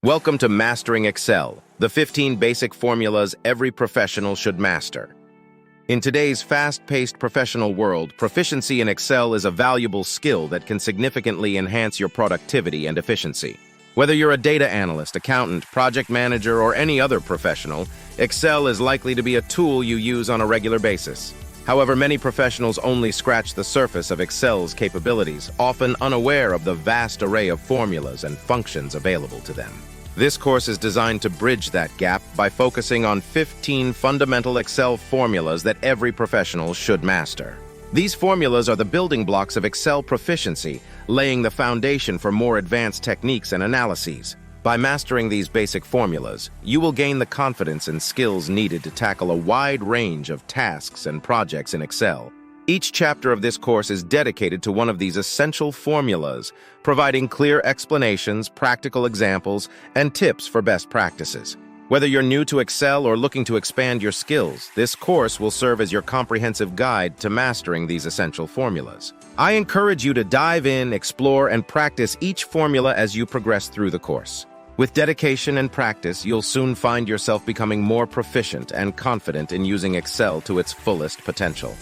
Welcome to Mastering Excel, the 15 basic formulas every professional should master. In today's fast-paced professional world, proficiency in Excel is a valuable skill that can significantly enhance your productivity and efficiency. Whether you're a data analyst, accountant, project manager, or any other professional, Excel is likely to be a tool you use on a regular basis. However, many professionals only scratch the surface of Excel's capabilities, often unaware of the vast array of formulas and functions available to them. This course is designed to bridge that gap by focusing on 15 fundamental Excel formulas that every professional should master. These formulas are the building blocks of Excel proficiency, laying the foundation for more advanced techniques and analyses. By mastering these basic formulas, you will gain the confidence and skills needed to tackle a wide range of tasks and projects in Excel. Each chapter of this course is dedicated to one of these essential formulas, providing clear explanations, practical examples, and tips for best practices. Whether you're new to Excel or looking to expand your skills, this course will serve as your comprehensive guide to mastering these essential formulas. I encourage you to dive in, explore, and practice each formula as you progress through the course. With dedication and practice, you'll soon find yourself becoming more proficient and confident in using Excel to its fullest potential.